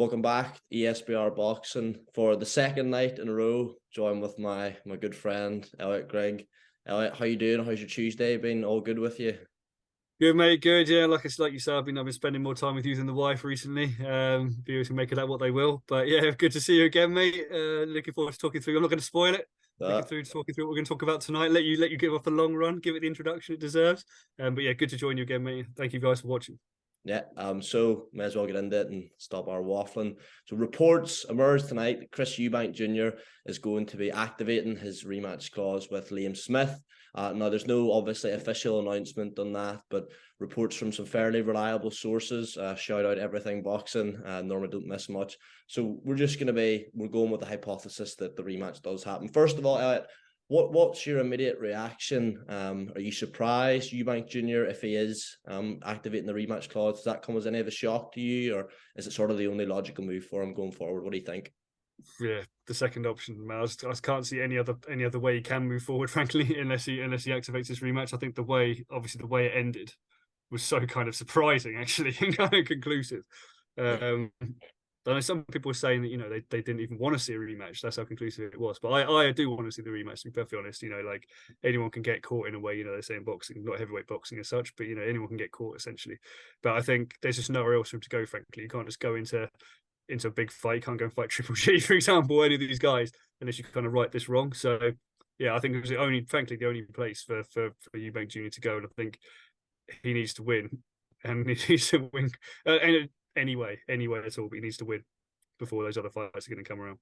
Welcome back, ESBR Boxing, for the second night in a row. Joined with my good friend Elliott Grigg. Elliott, how you doing? How's your Tuesday been? All good with you? Good, mate. Good. Yeah, like you said, I've been spending more time with you than the wife recently. Viewers can make of that what they will. But yeah, good to see you again, mate. Looking forward to talking through. I'm not going to spoil it. Uh, Talking through what we're going to talk about tonight. Let you give off the long run. Give it the introduction it deserves. But yeah, good to join you again, mate. Thank you guys for watching. Yeah, so may as well get into it and stop our waffling. So reports emerged tonight that Chris Eubank Jr. is going to be activating his rematch clause with Liam Smith. Now, there's no obviously official announcement on that, but reports from some fairly reliable sources. Shout out Everything Boxing. Normally don't miss much. So we're going with the hypothesis that the rematch does happen. First of all, Elliot, what's your immediate reaction? Are you surprised Eubank Jr. if he is activating the rematch clause? Does that come as any of a shock to you, or is it sort of the only logical move for him going forward? What do you think? Yeah, the second option, man. I just can't see any other way he can move forward, frankly, unless he activates his rematch. I think obviously the way it ended was so kind of surprising, actually, and kind of conclusive. Yeah. Um, I know some people were saying that they didn't even want to see a rematch. That's how conclusive it was. But I do want to see the rematch. To be perfectly honest, like anyone can get caught in a way. They say in boxing, not heavyweight boxing as such, but anyone can get caught essentially. But I think there's just nowhere else for him to go. Frankly, you can't just go into a big fight. You can't go and fight Triple G, for example, any of these guys, unless you kind of right this wrong. So yeah, I think it was frankly, the only place for Eubank Jr. to go, and I think he needs to win, and he needs to win. Anyway at all, but he needs to win before those other fights are going to come around.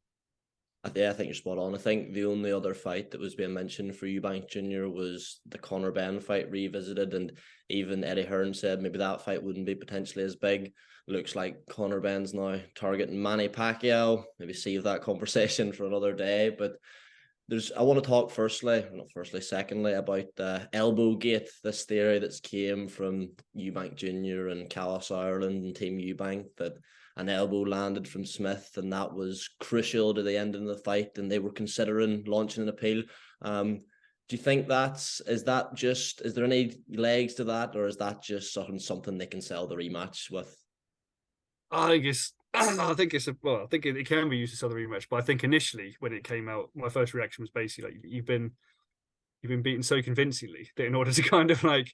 Yeah, I think you're spot on. I think the only other fight that was being mentioned for Eubank Jr. was the Conor Benn fight revisited, and even Eddie Hearn said maybe that fight wouldn't be potentially as big. Looks like Conor Benn's now targeting Manny Pacquiao. Maybe save that conversation for another day. But I want to talk secondly about the elbow gate, this theory that's came from Eubank Jr. and Callis Ireland and Team Eubank that an elbow landed from Smith and that was crucial to the ending of the fight, and they were considering launching an appeal. Do you think is there any legs to that, or is that just something they can sell the rematch with? I think it's. I think I think it can be used as another rematch, but I think initially when it came out, my first reaction was basically like you've been beaten so convincingly that in order to kind of like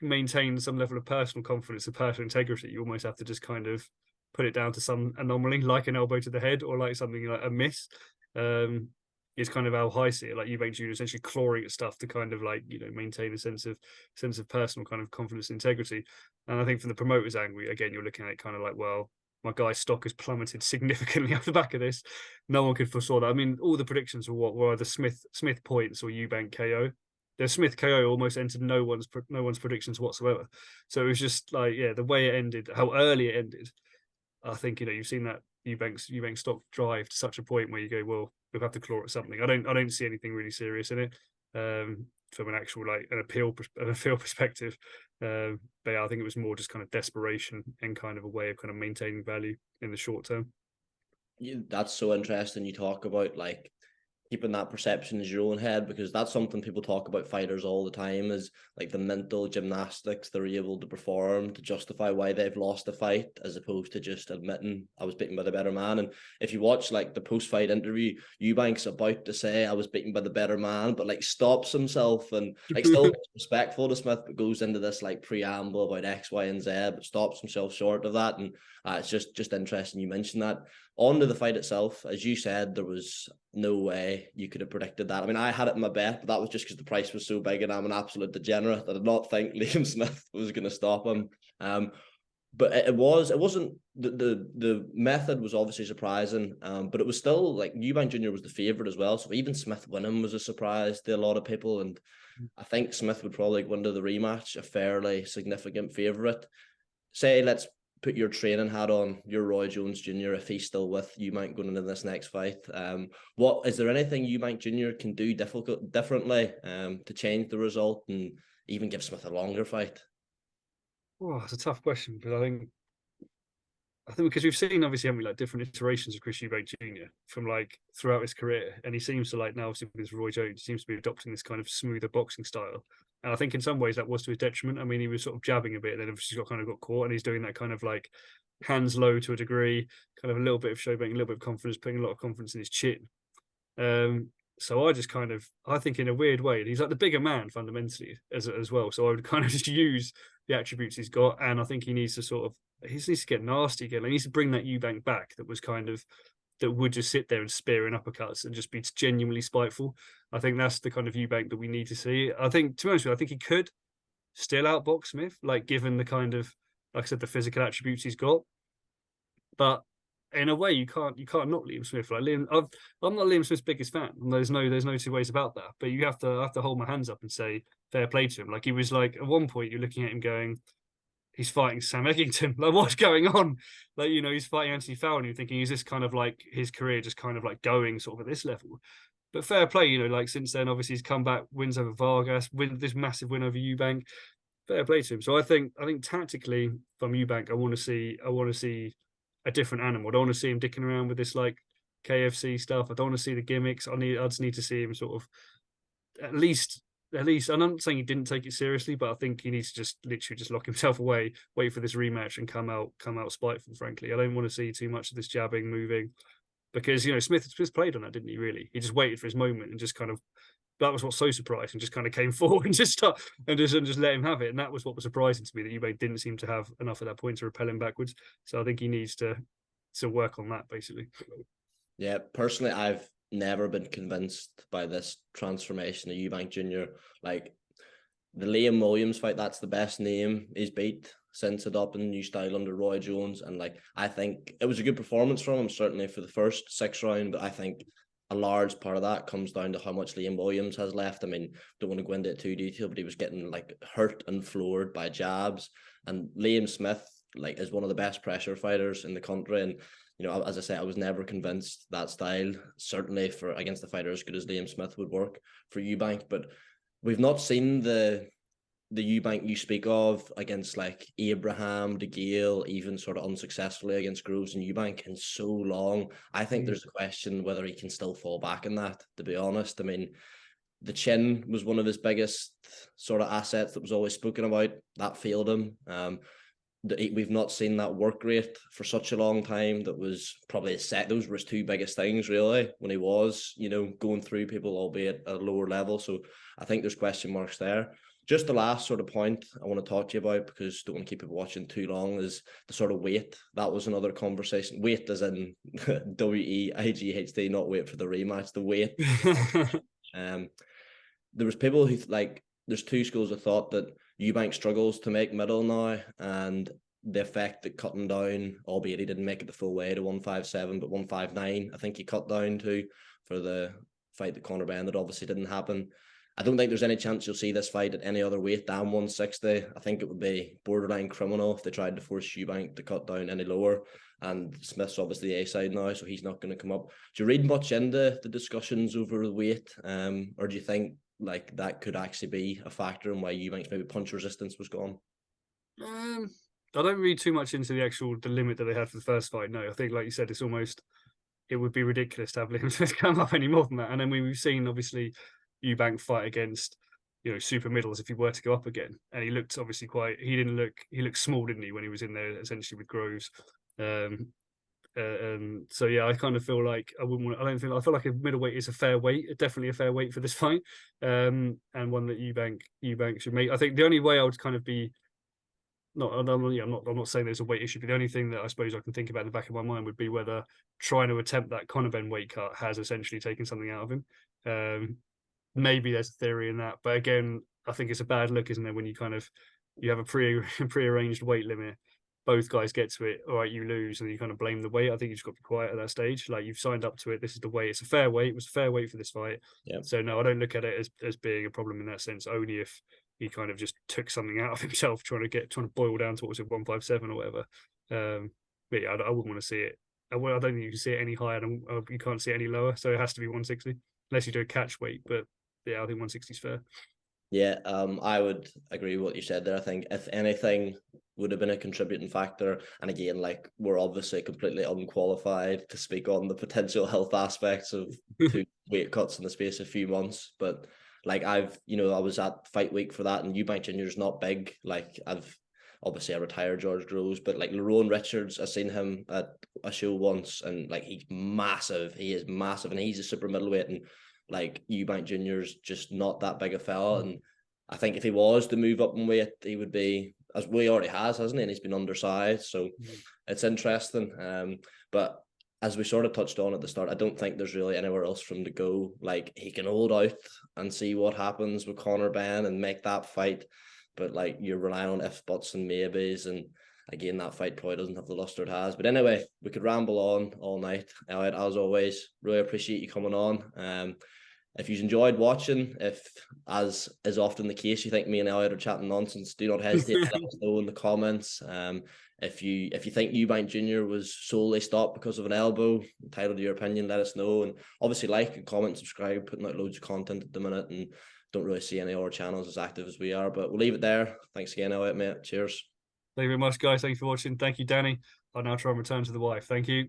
maintain some level of personal confidence and personal integrity, you almost have to just kind of put it down to some anomaly, like an elbow to the head or like something like a miss. Is kind of how I see it. Like Eubank Jr. essentially clawing at stuff to kind of like maintain a sense of personal kind of confidence and integrity. And I think from the promoter's angle, again, you're looking at it kind of like, well, my guy's stock has plummeted significantly off the back of this. No one could foresaw that. I mean, all the predictions were either Smith points or Eubank KO. The Smith KO almost entered no one's predictions whatsoever. So it was just like, yeah, the way it ended, how early it ended. I think you've seen that Eubank stock drive to such a point where you go, well, we'll have to claw at something. I don't see anything really serious in it from an actual like an appeal perspective. But yeah, I think it was more just kind of desperation and kind of a way of kind of maintaining value in the short term. That's so interesting. You talk about like keeping that perception in your own head, because that's something people talk about fighters all the time, is like the mental gymnastics they're able to perform to justify why they've lost a fight, as opposed to just admitting I was beaten by the better man. And if you watch like the post-fight interview, Eubank's about to say I was beaten by the better man, but like stops himself and like still respectful to Smith, but goes into this like preamble about X, Y, and Z, but stops himself short of that. And it's just interesting you mentioned that. On to the fight itself, as you said, there was no way you could have predicted that. I mean, I had it in my bet, but that was just because the price was so big and I'm an absolute degenerate. I did not think Liam Smith was going to stop him. But it wasn't the method was obviously surprising, but it was still like Eubank Jr. was the favourite as well. So even Smith winning was a surprise to a lot of people. And I think Smith would probably go into the rematch a fairly significant favourite. Say, let's put your training hat on, you're Roy Jones Jr. if he's still with Eubank going into this next fight. What is there anything Eubank Jr. can do differently to change the result and even give Smith a longer fight? Oh, it's a tough question, but I think because we've seen obviously haven't we like different iterations of Chris Eubank Jr. from like throughout his career, and he seems to like now obviously with Roy Jones, he seems to be adopting this kind of smoother boxing style. And I think in some ways that was to his detriment. I mean, he was sort of jabbing a bit, and then obviously got caught, and he's doing that kind of like hands low to a degree, kind of a little bit of showbank, a little bit of confidence, putting a lot of confidence in his chin. So I think in a weird way, he's like the bigger man fundamentally as well. So I would kind of just use the attributes he's got, and I think he needs to get nasty again. He needs to bring that Eubank back that would just sit there and spear in uppercuts and just be genuinely spiteful. I think that's the kind of Eubank that we need to see. I think, to be honest with you, I think he could still outbox Smith, like given the kind of, like I said, the physical attributes he's got. But in a way, you can't not Liam Smith. Like I'm not Liam Smith's biggest fan. There's no two ways about that. But you have to hold my hands up and say fair play to him. Like he was like at one point, you're looking at him going, he's fighting Sam Eggington. Like what's going on? Like he's fighting Anthony Fowler. And you're thinking, is this kind of like his career just kind of like going sort of at this level? But fair play, like since then, obviously he's come back, wins over Vargas, this massive win over Eubank. Fair play to him. So I think tactically from Eubank, I want to see a different animal. I don't want to see him dicking around with this like KFC stuff. I don't want to see the gimmicks. I just need to see him sort of at least. And I'm not saying he didn't take it seriously, but I think he needs to just literally just lock himself away, wait for this rematch, and come out spiteful. Frankly, I don't want to see too much of this jabbing, moving, because Smith played on that, didn't he? Really, he just waited for his moment and just kind of. That was what's so surprising. Just kind of came forward and just let him have it, and that was what was surprising to me, that Eubank didn't seem to have enough at that point to repel him backwards. So I think he needs to work on that basically. Yeah, personally, I've never been convinced by this transformation of Eubank Jr. Like the Liam Williams fight, that's the best name he's beat since adopting the new style under Roy Jones, and like I think it was a good performance from him, certainly for the first 6 rounds, but I think a large part of that comes down to how much Liam Williams has left. I mean, don't want to go into it too detail, but he was getting like hurt and floored by jabs. And Liam Smith like is one of the best pressure fighters in the country. And as I say, I was never convinced that style, certainly for against the fighter as good as Liam Smith, would work for Eubank. But we've not seen the Eubank you speak of against like Abraham, DeGale, even sort of unsuccessfully against Groves and Eubank in so long. I think there's a question whether he can still fall back in that, to be honest. I mean, the chin was one of his biggest sort of assets that was always spoken about. That failed him. We've not seen that work rate for such a long time. That was probably those were his 2 biggest things really when he was, going through people, albeit at a lower level. So I think there's question marks there. Just the last sort of point I want to talk to you about, because I don't want to keep it watching too long, is the sort of weight. That was another conversation. Weight as in WEIGHT, not wait for the rematch. The weight. There was people who there's 2 schools of thought that Eubank struggles to make middle now, and the effect that cutting down, albeit he didn't make it the full way to 157, but 159, I think he cut down to for the fight that Conor Benn, that obviously didn't happen. I don't think there's any chance you'll see this fight at any other weight than 160. I think it would be borderline criminal if they tried to force Eubank to cut down any lower. And Smith's obviously the A side now, so he's not going to come up. Do you read much into the discussions over the weight, or do you think like that could actually be a factor in why Eubank's maybe punch resistance was gone? I don't read too much into the limit that they had for the first fight. No, I think like you said, it would be ridiculous to have Liam Smith come up any more than that. And then we've seen obviously Eubank fight against super middles if he were to go up again, and he looked obviously he looked small, didn't he, when he was in there essentially with Groves. So yeah, I kind of feel like I feel like a middleweight is a fair weight, definitely a fair weight for this fight, and one that Eubank should make. I think the only way I would kind of be I'm not saying there's a weight issue, but the only thing that I suppose I can think about in the back of my mind would be whether trying to attempt that Conor Benn weight cut has essentially taken something out of him. Maybe there's a theory in that, but again, I think it's a bad look, isn't it, when you have a prearranged weight limit, both guys get to it, all right, you lose, and you kind of blame the weight. I think you've just got to be quiet at that stage. Like, you've signed up to it, this is the way. It's a fair weight. It was a fair weight for this fight. Yeah. So no, I don't look at it as being a problem in that sense, only if he kind of just took something out of himself trying to boil down to, what was it, 157 or whatever. But yeah, I wouldn't want to see it. I don't think you can see it any higher than, you can't see it any lower, so it has to be 160 unless you do a catch weight. But yeah, I think 160 is fair. Yeah, I would agree with what you said there. I think if anything would have been a contributing factor, and again, like, we're obviously completely unqualified to speak on the potential health aspects of 2 weight cuts in the space of a few months, but like I was at fight week for that, and Eubank Jr. is not big. Like, I've obviously a retired George Groves, but like Lerone Richards, I seen him at a show once, and like he's massive. He is massive, and he's a super middleweight, and like Eubank Jr.'s just not that big a fella. And I think if he was to move up in weight, he would be, as he already has, hasn't he? And he's been undersized, so it's interesting. But as we sort of touched on at the start, I don't think there's really anywhere else for him to go. Like, he can hold out and see what happens with Conor Benn and make that fight, but like, you're relying on ifs, buts, and maybes, and again, that fight probably doesn't have the luster it has. But anyway, we could ramble on all night. Elliott, as always, really appreciate you coming on. If you've enjoyed watching, if, as is often the case, you think me and Elliott are chatting nonsense, do not hesitate to let us know in the comments. If you think Eubank Jr. was solely stopped because of an elbow, entitled to your opinion, let us know. And obviously like and comment, subscribe, putting out loads of content at the minute, and don't really see any other channels as active as we are. But we'll leave it there. Thanks again, Elliott, mate. Cheers. Thank you very much, guys. Thank you for watching. Thank you, Danny. I'll now try and return to the wife. Thank you.